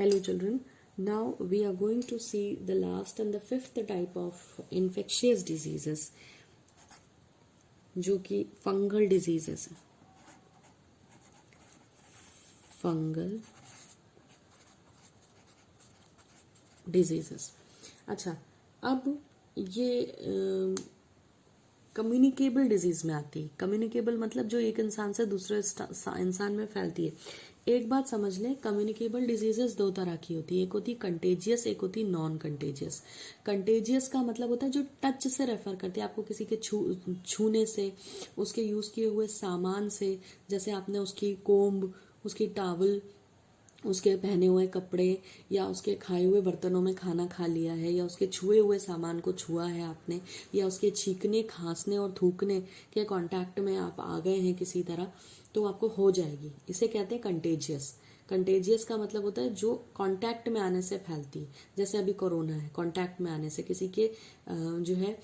Hello children, now we are going to see the last and the fifth type of infectious diseases जो कि fungal diseases है. Fungal diseases. अच्छा, अब ये communicable disease में आती है. कम्युनिकेबल मतलब जो एक इंसान से दूसरे इंसान में फैलती है. एक बात समझ लें, कम्युनिकेबल डिजीजेस दो तरह की होती है. एक होती कंटेजियस, एक होती नॉन कंटेजियस. कंटेजियस का मतलब होता है जो टच से रेफर करते हैं, आपको किसी के छूने से, उसके यूज किए हुए सामान से, जैसे आपने उसकी कोम्ब, उसकी टावल, उसके पहने हुए कपड़े या उसके खाए हुए बर्तनों में खाना खा लिया है, या उसके छुए हुए सामान को छुआ है आपने, या उसके छींकने, खांसने और थूकने के कांटेक्ट में आप आ गए हैं किसी तरह, तो आपको हो जाएगी. इसे कहते हैं कंटेजियस. कंटेजियस का मतलब होता है जो कांटेक्ट में आने से फैलती है. जैसे अभी कोरोना है, कांटेक्ट में आने से किसी के जो है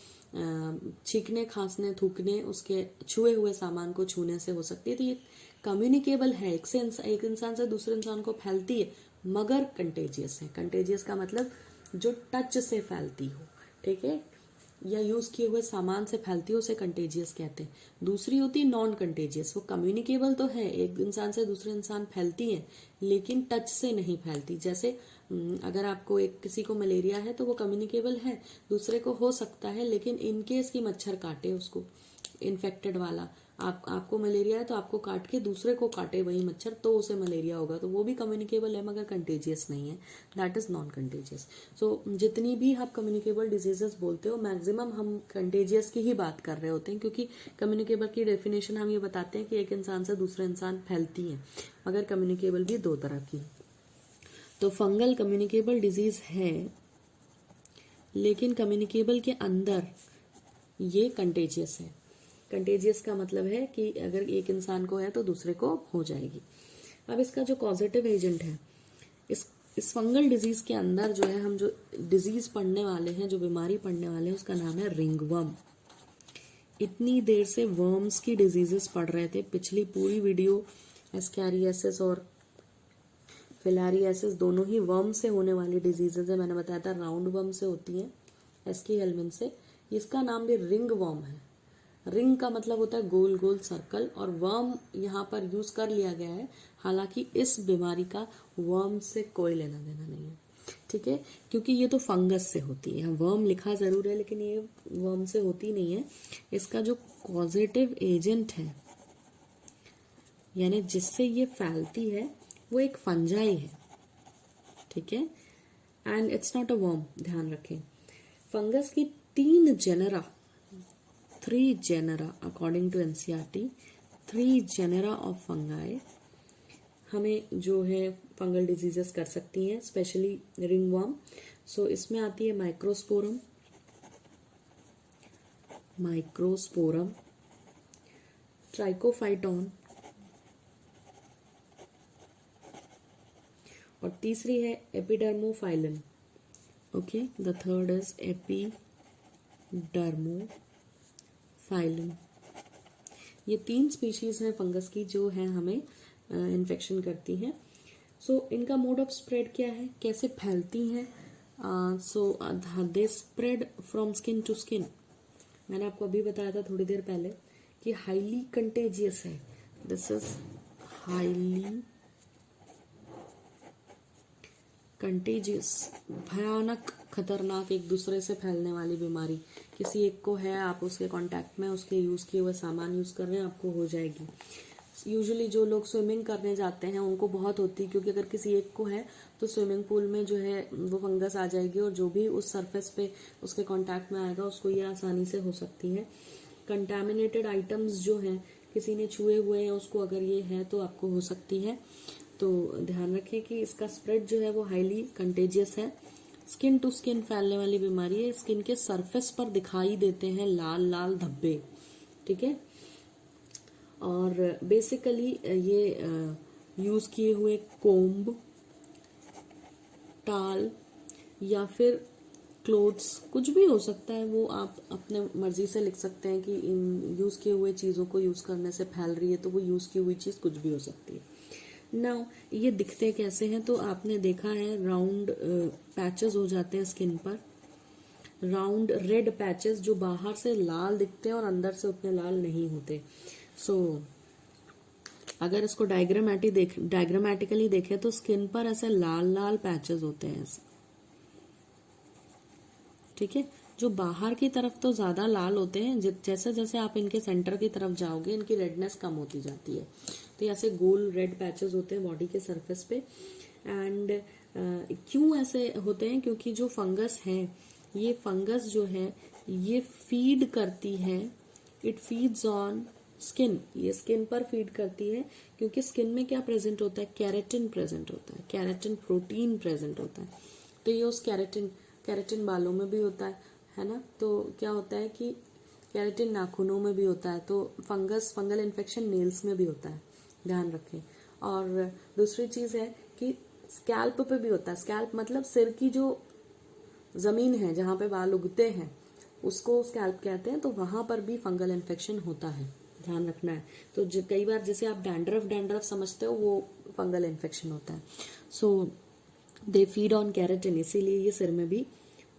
छींकने, खांसने, थूकने, उसके छुए हुए सामान को छूने से हो सकती है. तो ये कम्युनिकेबल है, एक इंसान से दूसरे इंसान को फैलती है, मगर कंटेजियस है. कंटेजियस का मतलब जो टच से फैलती हो, ठीक है, या यूज किए हुए सामान से फैलती हो, उसे कंटेजियस कहते हैं. दूसरी होती है नॉन कंटेजियस. वो कम्युनिकेबल तो है, एक इंसान से दूसरे इंसान फैलती है, लेकिन टच से नहीं फैलती. जैसे अगर आपको किसी को मलेरिया है तो वो कम्युनिकेबल है, दूसरे को हो सकता है, लेकिन इनकेस की मच्छर काटे उसको, इन्फेक्टेड वाला, आपको मलेरिया है तो आपको काट के दूसरे को काटे वही मच्छर, तो उसे मलेरिया होगा, तो वो भी कम्युनिकेबल है मगर कंटेजियस नहीं है. That is non contagious. So जितनी भी आप कम्युनिकेबल डिजीजेस बोलते हो, मैक्सिमम हम कंटेजियस की ही बात कर रहे होते हैं, क्योंकि कम्युनिकेबल की डेफिनेशन हम ये बताते हैं कि एक इंसान से दूसरे इंसान फैलती है, मगर कम्युनिकेबल भी दो तरह की. तो फंगल कम्युनिकेबल डिजीज है, लेकिन कम्युनिकेबल के अंदर ये कंटेजियस है. कंटेजियस का मतलब है कि अगर एक इंसान को है तो दूसरे को हो जाएगी. अब इसका जो कॉजेटिव एजेंट है, इस फंगल डिजीज के अंदर जो है, हम जो डिजीज पढ़ने वाले हैं, जो बीमारी पढ़ने वाले हैं, उसका नाम है रिंगवर्म. इतनी देर से वर्म्स की डिजीजेस पढ़ रहे थे. पिछली पूरी वीडियो एस्कैरियासिस और फिलारियासिस दोनों ही वर्म से होने वाली डिजीजेस है. मैंने बताया था राउंड वर्म से होती है, एस्की हेलमिन से. इसका नाम भी रिंग वर्म है. रिंग का मतलब होता है गोल गोल सर्कल, और वर्म यहाँ पर यूज कर लिया गया है. हालांकि इस बीमारी का वर्म से कोई लेना देना नहीं है, ठीक है, क्योंकि ये तो फंगस से होती है. वर्म लिखा जरूर है, लेकिन ये वर्म से होती नहीं है. इसका जो कॉजेटिव एजेंट है, यानी जिससे ये फैलती है, वो एक फंजाई है, ठीक है, and it's not a worm. ध्यान रखें, फंगस की 3 genre, 3 genera according to NCERT, 3 genera of fungi हमें जो है फंगल डिजीजेस कर सकती हैं, स्पेशली रिंगवर्म. सो इसमें आती है माइक्रोस्पोरम, ट्राइकोफाइटोन, और तीसरी है epidermophyton. Okay, the third is epidermophyton. ये 3 स्पीशीज हैं फंगस की जो है हमें इन्फेक्शन करती हैं. सो इनका मोड ऑफ स्प्रेड क्या है, कैसे फैलती हैं? So they spread from skin to skin. मैंने आपको अभी बताया था थोड़ी देर पहले कि हाईली कंटेजियस है. दिस इज हाईली कंटेजियस, भयानक, खतरनाक, एक दूसरे से फैलने वाली बीमारी. किसी एक को है, आप उसके कांटेक्ट में उसके यूज किए हुए सामान यूज कर रहे हैं, आपको हो जाएगी. यूजुअली जो लोग स्विमिंग करने जाते हैं उनको बहुत होती है, क्योंकि अगर किसी एक को है तो स्विमिंग पूल में जो है वो फंगस आ जाएगी, और जो भी उस सरफेस पे उसके कांटेक्ट में आएगा उसको ये आसानी से हो सकती है. कंटामिनेटेड आइटम्स जो हैं, किसी ने छुए हुए हैं, उसको अगर ये है तो आपको हो सकती है. तो ध्यान रखें कि इसका स्प्रेड जो है वो हाईली कंटेजियस है. स्किन टू स्किन फैलने वाली बीमारी है. स्किन के सरफेस पर दिखाई देते हैं लाल लाल धब्बे, ठीक है, और बेसिकली ये यूज किए हुए कोम्ब, टाल या फिर क्लोथ्स, कुछ भी हो सकता है, वो आप अपने मर्जी से लिख सकते हैं कि यूज किए हुए चीजों को यूज करने से फैल रही है, तो वो यूज की हुई चीज कुछ भी हो सकती है. नाउ ये दिखते कैसे हैं, तो आपने देखा है राउंड पैचेस हो जाते हैं स्किन पर, राउंड रेड पैचेस जो बाहर से लाल दिखते हैं और अंदर से उतने लाल नहीं होते। सो अगर इसको डायग्रामेटिकली देखें तो स्किन पर ऐसे लाल लाल पैचेस होते हैं ऐसे, ठीक है। जो बाहर की तरफ तो ज्यादा लाल होते हैं, जैसे जैसे आप इनके सेंटर की तरफ जाओगे इनकी रेडनेस कम होती जाती है। तो ऐसे गोल रेड पैचेस होते हैं बॉडी के सरफेस पे। एंड क्यों ऐसे होते हैं, क्योंकि जो फंगस है, ये फंगस जो है ये फीड करती है, इट फीड्स ऑन स्किन, ये स्किन पर फीड करती है। क्योंकि स्किन में क्या प्रेजेंट होता है, कैरेटिन प्रेजेंट होता है, कैरेटिन प्रोटीन प्रेजेंट होता है। तो ये उस कैरेटिन बालों में भी होता है ना। तो क्या होता है कि कैरेटिन नाखूनों में भी होता है, तो फंगल इन्फेक्शन नेल्स में भी होता है, ध्यान रखें। और दूसरी चीज है कि स्कैल्प पे भी होता है। स्कैल्प मतलब सिर की जो जमीन है जहां पे बाल उगते हैं उसको स्कैल्प कहते हैं, तो वहां पर भी फंगल इन्फेक्शन होता है, ध्यान रखना है। तो कई बार जैसे आप डैंड्रफ समझते हो, वो फंगल इन्फेक्शन होता है। सो दे फीड ऑन कैरेटिन, इसीलिए ये सिर में भी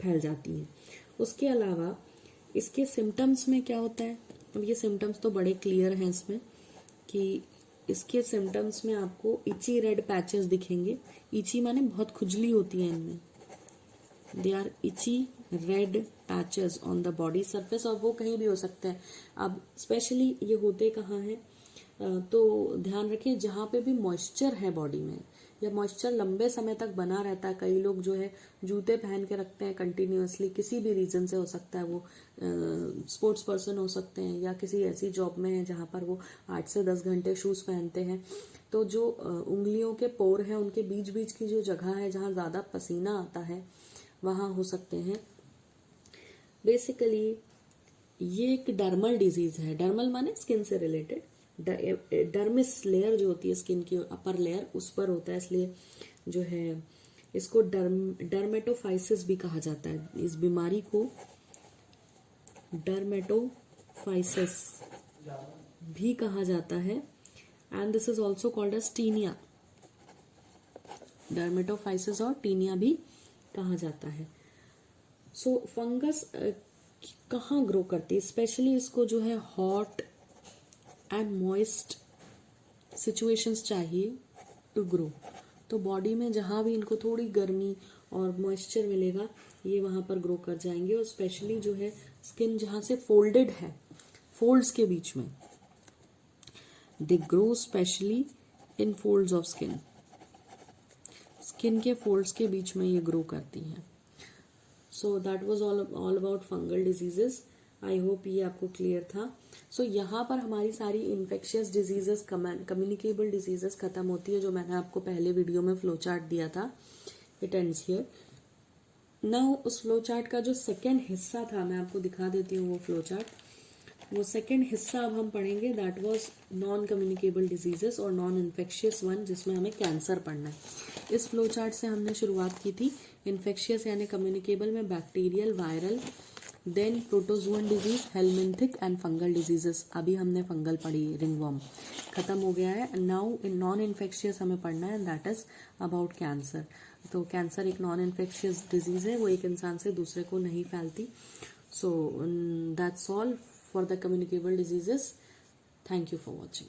फैल जाती है। उसके अलावा इसके सिम्टम्स में क्या होता है, अब ये सिम्टम्स तो बड़े क्लियर हैं इसमें, कि इसके सिम्टम्स में आपको इची रेड पैचेस दिखेंगे। इची माने बहुत खुजली होती है इनमें, they are itchy red patches on the body surface, और वो कहीं भी हो सकते हैं। अब स्पेशली ये होते कहाँ हैं, तो ध्यान रखिए जहां पे भी मॉइस्चर है बॉडी में, या मॉइस्चर लंबे समय तक बना रहता है। कई लोग जो है जूते पहन के रखते हैं कंटिन्यूअसली, किसी भी रीजन से हो सकता है, वो स्पोर्ट्स पर्सन हो सकते हैं, या किसी ऐसी जॉब में है जहां पर वो 8 से 10 घंटे शूज पहनते हैं। तो जो उंगलियों के पोर है उनके बीच बीच की जो जगह है जहां ज्यादा पसीना आता है वहां हो सकते हैं। बेसिकली ये एक डर्मल डिजीज है। डर्मल माने स्किन से रिलेटेड, डर्मिस लेयर जो होती है स्किन की अपर लेयर उस पर होता है, इसलिए जो है इसको डर्मेटोफाइसिस भी कहा जाता है। इस बीमारी को डर्मेटोफाइसिस भी कहा जाता है, and this is also called as tinea. Dermatophytosis और टीनिया भी कहा जाता है। सो फंगस कहाँ ग्रो करती है, स्पेशली इसको जो है हॉट एंड मॉइस्ट सिचुएशंस चाहिए टू ग्रो। तो बॉडी में जहां भी इनको थोड़ी गर्मी और मॉइस्चर मिलेगा ये वहां पर ग्रो कर जाएंगे। और स्पेशली जो है स्किन जहां से फोल्डेड है, फोल्ड्स के बीच में, they grow specially in folds of skin, skin के फोल्ड्स के बीच में ये ग्रो करती हैं। So that was all about fungal diseases. I hope ये आपको क्लियर था। सो यहाँ पर हमारी सारी इन्फेक्शियस डिजीजेस, कम्युनिकेबल डिजीजेस खत्म होती है, जो मैंने आपको पहले वीडियो में फ्लो चार्ट दिया था। It ends here. नाउ उस फ्लो चार्ट का जो सेकेंड हिस्सा था मैं आपको दिखा देती हूँ वो फ्लो चार्ट। वो सेकेंड हिस्सा अब हम पढ़ेंगे, that was non communicable diseases और नॉन इन्फेक्शियस वन, जिसमें हमें कैंसर पढ़ना है। इस फ्लो चार्ट से हमने शुरुआत की थी इन्फेक्शियस यानी कम्युनिकेबल में bacterial, viral, then protozoan disease, helminthic and fungal diseases. अभी हमने फंगल पढ़ी, रिंगवर्म खत्म हो गया है। नाउ इन नॉन इन्फेक्शियस हमें पढ़ना है, दैट इज अबाउट कैंसर। तो कैंसर एक नॉन इन्फेक्शियस डिजीज है, वो एक इंसान से दूसरे को नहीं फैलती। So that's all for the communicable diseases. Thank you for watching.